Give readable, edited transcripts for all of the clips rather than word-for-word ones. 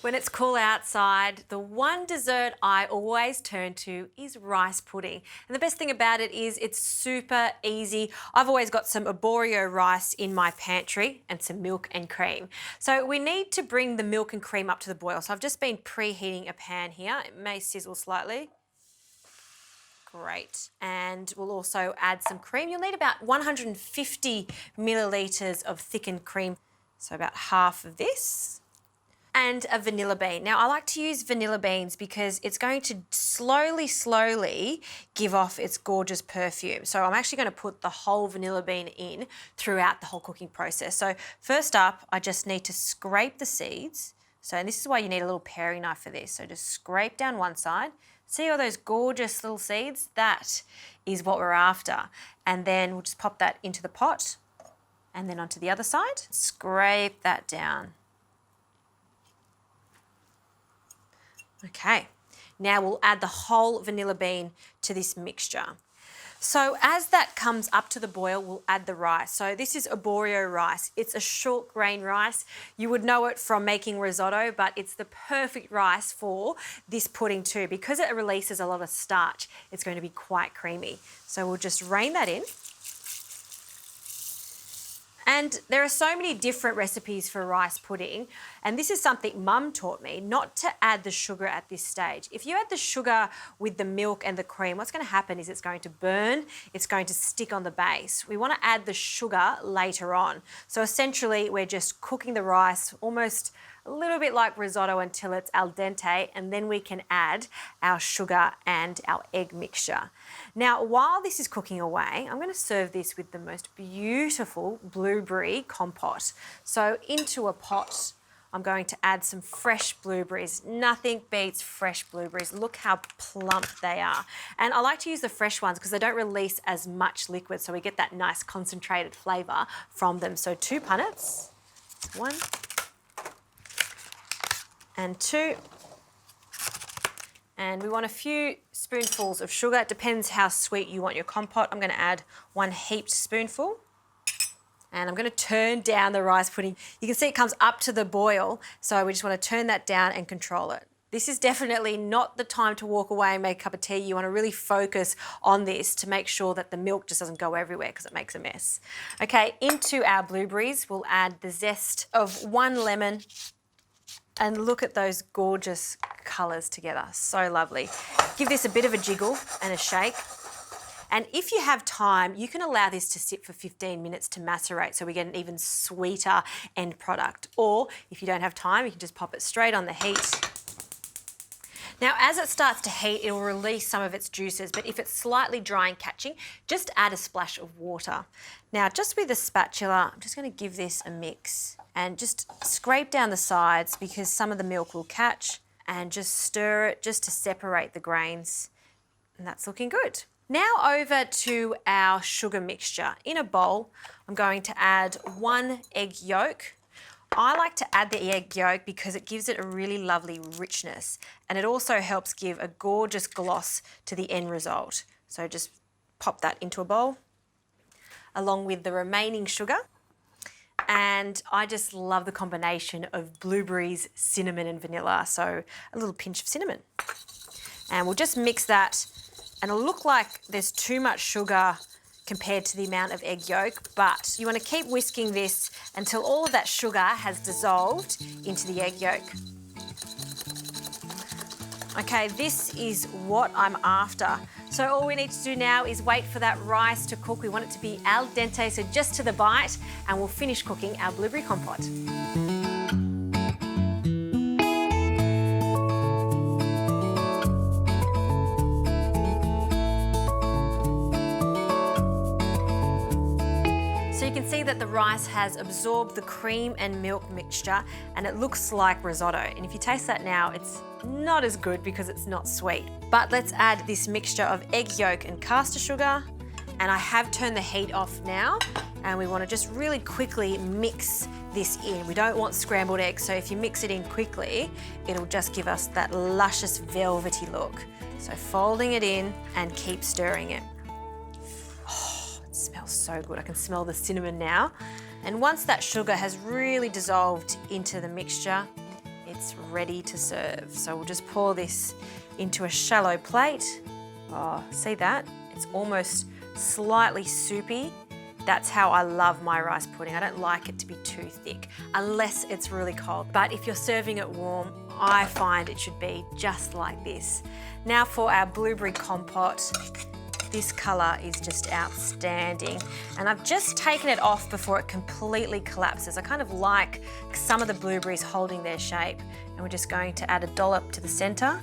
When it's cool outside, the one dessert I always turn to is rice pudding. And the best thing about it is it's super easy. I've always got some arborio rice in my pantry and some milk and cream. So we need to bring the milk and cream up to the boil. So I've just been preheating a pan here. It may sizzle slightly. Great. And we'll also add some cream. You'll need about 150 millilitres of thickened cream. So about half of this. And a vanilla bean. Now I like to use vanilla beans because it's going to slowly give off its gorgeous perfume. So I'm actually going to put the whole vanilla bean in throughout the whole cooking process. So first up, I just need to scrape the seeds. So, and this is why you need a little paring knife for this. So just scrape down one side. See all those gorgeous little seeds? That is what we're after. And then we'll just pop that into the pot and then onto the other side. Scrape that down. Okay, now we'll add the whole vanilla bean to this mixture. So as that comes up to the boil, we'll add the rice. So this is arborio rice. It's a short grain rice. You would know it from making risotto, but it's the perfect rice for this pudding too. Because it releases a lot of starch, it's going to be quite creamy. So we'll just rain that in. And there are so many different recipes for rice pudding, and this is something Mum taught me, not to add the sugar at this stage. If you add the sugar with the milk and the cream, what's going to happen is it's going to burn, it's going to stick on the base. We want to add the sugar later on. So essentially, we're just cooking the rice almost a little bit like risotto until it's al dente, and then we can add our sugar and our egg mixture. Now, while this is cooking away, I'm going to serve this with the most beautiful blueberry compote. So into a pot, I'm going to add some fresh blueberries. Nothing beats fresh blueberries. Look how plump they are. And I like to use the fresh ones because they don't release as much liquid, so we get that nice concentrated flavour from them. So 2 punnets, 1 and 2. And we want a few spoonfuls of sugar. It depends how sweet you want your compote. I'm going to add 1 heaped spoonful. And I'm going to turn down the rice pudding. You can see it comes up to the boil, so we just want to turn that down and control it. This is definitely not the time to walk away and make a cup of tea. You want to really focus on this to make sure that the milk just doesn't go everywhere because it makes a mess. Okay, into our blueberries, we'll add the zest of 1 lemon. And look at those gorgeous colours together, so lovely. Give this a bit of a jiggle and a shake. And if you have time, you can allow this to sit for 15 minutes to macerate so we get an even sweeter end product. Or if you don't have time, you can just pop it straight on the heat. Now, as it starts to heat, it will release some of its juices, but if it's slightly dry and catching, just add a splash of water. Now, just with a spatula, I'm just going to give this a mix and just scrape down the sides because some of the milk will catch, and just stir it just to separate the grains. And that's looking good. Now over to our sugar mixture. In a bowl, I'm going to add 1 egg yolk. I like to add the egg yolk because it gives it a really lovely richness, and it also helps give a gorgeous gloss to the end result. So just pop that into a bowl along with the remaining sugar. And I just love the combination of blueberries, cinnamon and vanilla, so a little pinch of cinnamon. And we'll just mix that, and it'll look like there's too much sugar compared to the amount of egg yolk, but you want to keep whisking this until all of that sugar has dissolved into the egg yolk. Okay, this is what I'm after. So all we need to do now is wait for that rice to cook. We want it to be al dente, so just to the bite, and we'll finish cooking our blueberry compote. So you can see that the rice has absorbed the cream and milk mixture, and it looks like risotto. And if you taste that now, it's not as good because it's not sweet. But let's add this mixture of egg yolk and caster sugar. And I have turned the heat off now, and we want to just really quickly mix this in. We don't want scrambled eggs, so if you mix it in quickly, it'll just give us that luscious velvety look. So folding it in and keep stirring it. It smells so good. I can smell the cinnamon now. And once that sugar has really dissolved into the mixture, it's it's ready to serve. So we'll just pour this into a shallow plate. Oh, see that? It's almost slightly soupy. That's how I love my rice pudding. I don't like it to be too thick unless it's really cold. But if you're serving it warm, I find it should be just like this. Now for our blueberry compote. This colour is just outstanding. And I've just taken it off before it completely collapses. I kind of like some of the blueberries holding their shape. And we're just going to add a dollop to the centre.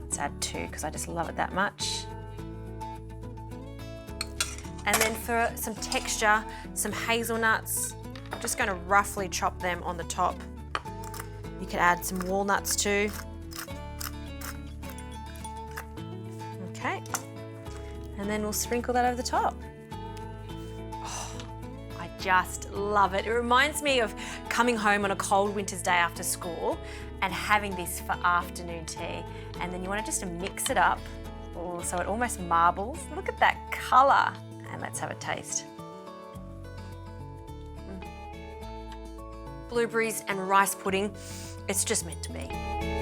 Let's add 2 because I just love it that much. And then for some texture, some hazelnuts. I'm just going to roughly chop them on the top. You could add some walnuts too. Okay. And then we'll sprinkle that over the top. Oh, I just love it. It reminds me of coming home on a cold winter's day after school and having this for afternoon tea. And then you want to just mix it up so it almost marbles. Look at that colour. And let's have a taste. Blueberries and rice pudding, it's just meant to be.